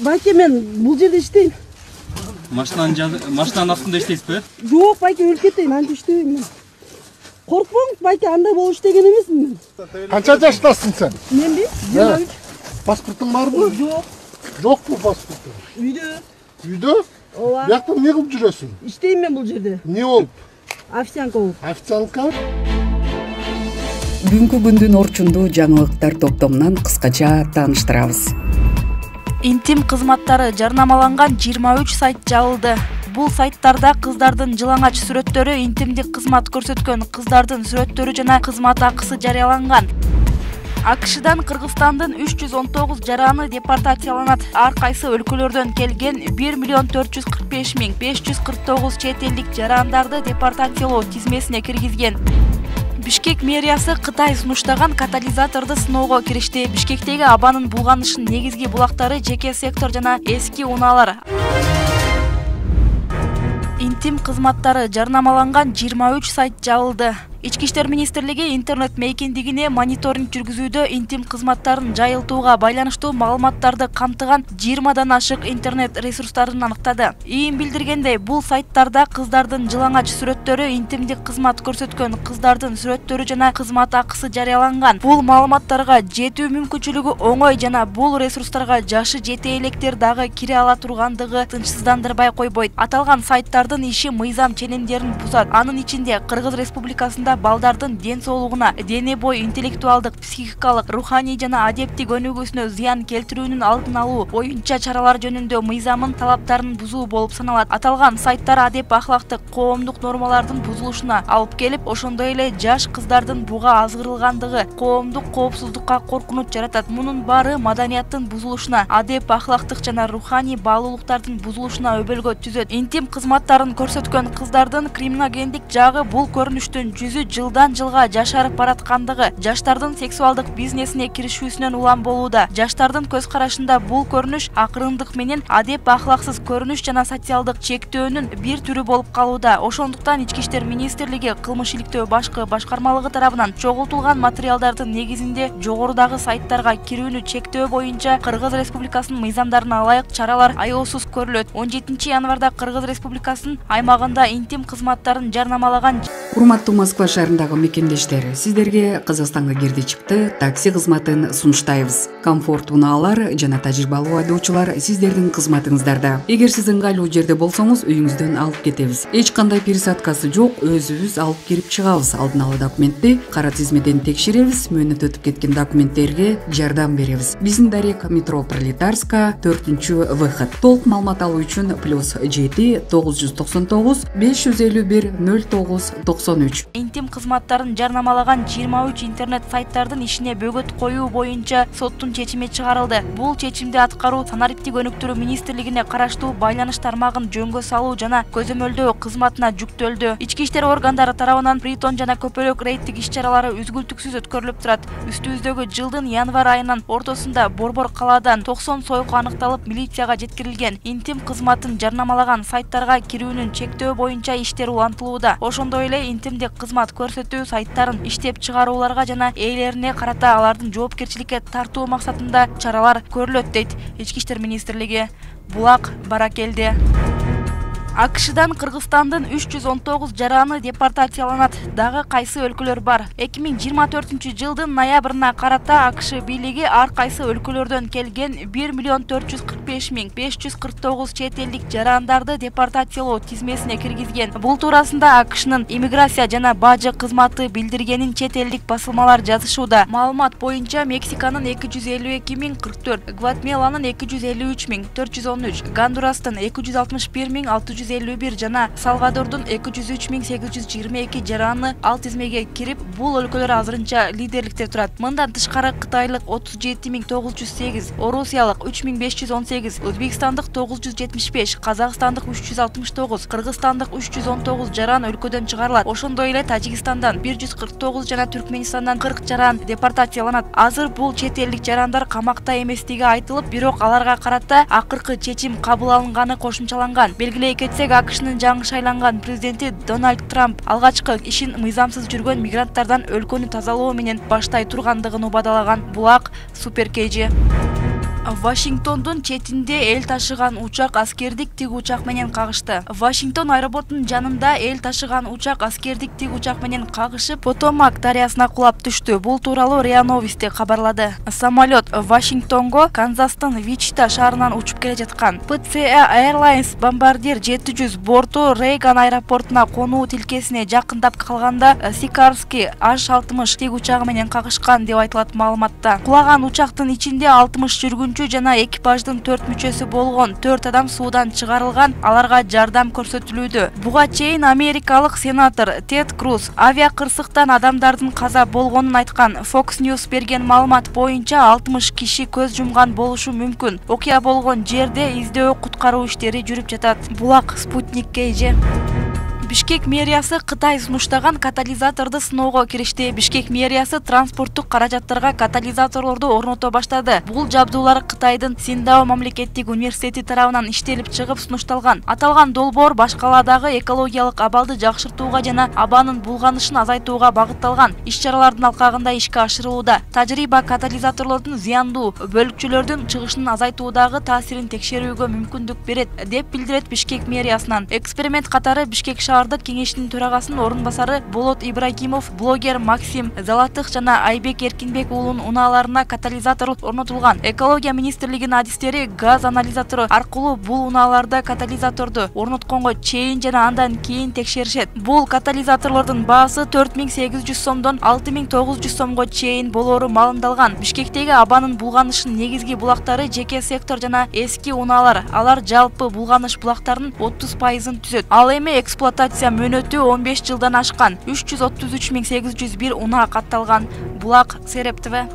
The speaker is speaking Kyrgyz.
Байке, мен бул жерде иштейм. Машинанын астында иштейсизби? Жок, байке, өлүп кетейин, анда иштебейм мен. Коркпоң, байке, андай болуп иштеген эмесмин мен. Канча жаштасың сен? Менби? 23. Паспортуң барбы? Жок. Жокпу паспортуң? Үйдө. Үйдө? Ооба. Бияқта эмне кылып жүрөсүң? Иштейм мен бул жерде. Эмне болуп? Официантка болуп. Официантка? Бүгүнкү күндүн орчундуу жаңылыктар топтомунан кыскача тааныштырабыз. Интим кызматтары жарнамаланган 23 сайт жабылды. Бул сайттарда кыздардын жылаңач сүрөттөрү, интимдик кызмат көрсөткөн кыздардын сүрөттөрү жана кызмат акысы жарыяланган. АКШдан Кыргызстандын 319 жараны депортацияланат. Ар кайсы өлкөлөрдөн келген 1.445.549 чет элдик жарандарды депортациялоо тизмесине киргизген. Бишкек мэриясы Кытай сунуштаган катализаторду сыноого киришти. Бишкектеги абанын булганышын негизги булактары жеке сектор жана эски унаалар. Интим кызматтары жарнамаланган 23 сайт жабылды. Ички иштер министрлиги интернет мейкиндигине мониторинг жүргүзүүдө интим кызматтарын жайылтууга байланыштуу маалыматтарды камтыган 20дан ашык интернет ресурстарын аныктады. Ийин билдиргендей, бул сайттарда кыздардын жылаңач сүрөттөрү, интимдик кызмат көрсөткөн кыздардын сүрөттөрү жана кызмат акысы жарыяланган. Бул маалыматтарга жетүү мүмкүнчүлүгү оңой жана бул ресурстарга жашы жете электер дагы кире ала тургандыгы тынчсыздандырбай койбойт. Аталган сайттардын иши мыйзам ченемдерин бузат. Анын ичинде Кыргыз Республикасында балдардын ден соолугуна, дене бой, интеллектуалдык, психикалык, руханий жана адептик өнүгүүсүнө зыян келтирүүнүн алдын алуу боюнча чаралар жөнүндө мыйзамын талаптарын бузуу болуп саналат. Аталган сайттар адеп ахлактык, коомдук нормалардын бузулушуна алып келип, ошондой эле жаш кыздардын буга азгырылгандыгы, коомдук коопсуздукка коркунуч жаратат. Мунун баары маданияттын бузулушуна, адеп ахлактык жана руханий баалуулуктардын бузулушуна өбөлгө түзөт. Интим кызматтарын көрсөткөн кыздардын криминогендик жагы бул көрүнүштүн жылдан жылга жашарып бараткандыгы, жаштардын сексуалдык бизнесине киришүүсүнөн улам болууда. Жаштардын көз карашында бул көрүнүш акырындык менен адеп ахлаксыз көрүнүш жана социалдык чектөөнүн бир түрү болуп калууда. Ошондуктан Ички иштер министрлиги кылмыш иликтөө башкы башкармалыгы тарабынан чогултулган материалдардын негизинде жогорудагы сайттарга кирүүнү чектөө боюнча Кыргыз Республикасынын мыйзамдарына ылайык чаралар аяосуз көрүлөт. 17 январда Кыргыз Республикасынын аймагында интим кызматтарын жарнамалаган. Урматтуу Москва шаарындагы мекендештер, сиздерге Кыргызстанга кирди чыкты такси кызматын сунуштайбыз. Комфорт унаалар жана тажрыйбалуу айдоочулар сиздердин кызматыңыздарда. Эгер сиз ыңгайлуу жерде болсоңуз, үйүңүздөн алып кетебиз. Эч кандай пересадкасы жок, өзүбүз алып кирип чыгабыз. Алдын ала документти кара тизмеден текшеребиз, мөөнөт өтүп кеткен документтерге жардам беребиз. Биздин дарек метро Пролетарска 4-выход. Толук маалымат алуу үчүн +7 999 551 09 93. Интим кызматтарын жарнамалаган 23 интернет сайттардын ишине бөгөт коюу боюнча соттун чечими чыгарылды. Бул чечимди аткаруу санариптик өнүктүрүү министрлигине караштуу байланыш тармагын жөнгө салуу жана көзөмөлдөө кызматына жүктөлдү. Ички иштер органдары тарабынан притон жана көпөлөк рейдтик иш-чаралары үзгүлтүксүз өткөрүлүп турат. Үстүбүздөгү жылдын январ айынын ортосунда Борбор калаадан 90 сойку аныкталып, милицияга жеткирилген. Интим кызматын жарнамалаган сайттарга кирүүнүн чектөө боюнча иштер улантылууда. Ошондой эле интимдик кызмат көрсөтүү сайттарын иштеп чыгарууларга жана ээлерине карата алардын жоопкерчиликке тартуу максатында чаралар көрүлөт, дейт Ички иштер министрлиги. Булак Баракелде. АКШдан Кыргызстандын 319 жараны депортацияланат. Дагы кайсы өлкөлөр бар? 2024-жылдын ноябрына карата АКШ бийлиги ар кайсы өлкөлөрдөн келген 1.445.549 чет элдик жарандарды депортациялоо тизмесине киргизген. Бул туурасында АКШнын иммиграция жана бажы кызматы билдиргенин чет элдик басылмалар жазышууда. Маалымат боюнча Мексиканын 252.044, Гватемаланын 253.413, Гондурастын 261.651 жана Салвадордун 203.822 жараны ал тизмеге кирип, бул өлкөлөр азырынча лидерликте турат. Мындан тышкары Кытайлык 37.908, Орусиялык 3.518, Өзбекстандык 975, Казакстандык 369, Кыргызстандык 319 жаран өлкөдөн чыгарылат. Ошондой эле Тажикстандан 149 жана Түркменистандан 40 жаран депортацияланат. Азыр бул чет элдик жарандар камакта эместиги айтылып, бирок аларга карата акыркы чечим кабыл алынганы кошумчаланган. Белгилей кетсек, АКШнын жаңы шайланган президенти Дональд Трамп алгачкы ишин мыйзамсыз жүргөн мигранттардан өлкөнү тазалоо менен баштай тургандыгын убадалаган. Булак Супер KG. Вашингтондун четинде эл ташыган учак аскердик тик учак менен кагышты. Вашингтон аэропортунун жанында эл ташыган учак аскердик тик учак менен кагышып, Потомак дарыясына кулап түштү. Бул тууралуу РИА Новости кабарлады. Самолет Вашингтонго Канзастын Вичита шаарынан учуп келе жаткан. PCA Airlines бомбардир 700 борту Рейган аэропортуна конуу тилкесине жакындап калганда Сикарский H-60 тик учагы менен кагышкан деп айтылат маалыматта. Кулаган учактын ичинде 60 жүргүнчү жана экипаждын 4 мүчөсү болгон 4 адам суудан чыгарылган, аларга жардам көрсөтүлүүдө. Буга чейин америкалык сенатор Тед Круз авиа кырсыктан адамдардын каза болгонун айткан. Fox News берген маалымат боюнча 60 киши көз жумган болушу мүмкүн. Окуя болгон жерде издөө куткаруу иштери жүрүп жатат. Булак Спутник KG. Бишкек мэриясы Кытай сунуштаган катализаторду сыноого киришти. Бишкек мэриясы транспорттук каражаттарга катализаторлорду орното баштады. Бул жабдуулар Кытайдын Синдао мамлекеттик университети тарабынан иштелип чыгып сунушталган. Аталган долбоор башкаладагы экологиялык абалды жакшыртууга жана абанын булганышын азайтууга багытталган иш-чаралардын алкагында ишке ашырылууда. Тажрыйба катализаторлордун зыяндуу бөлүкчөлөрдүн чыгышын азайтуудагы таасирин текшерүүгө мүмкүндүк берет, деп билдирет Бишкек мэриясынан. Эксперимент катары Бишкек шаардык кеңештин төрагасынын орун басары Болот Ибрагимов, блогер Максим Залатых жана Айбек Эркинбек уулунун унааларына катализатор орнотулган. Экология министрлигинин адистери газ анализатору аркылуу бул унааларда катализаторду орнотконго чейин жана андан кийин текшеришет. Бул катализаторлордун баасы 4800 сомдон 6900 сомго чейин болоору маалымдалган. Бишкектеги абанын булганышынын негизги булактары жеке сектор жана эски унаалар. Алар жалпы булганыш булактарынын 30%-ын түзөт. Ал эми эксплуатация мөөнөтү 15 жылдан ашкан. 333.801 унаа катталган. Булак Серептева.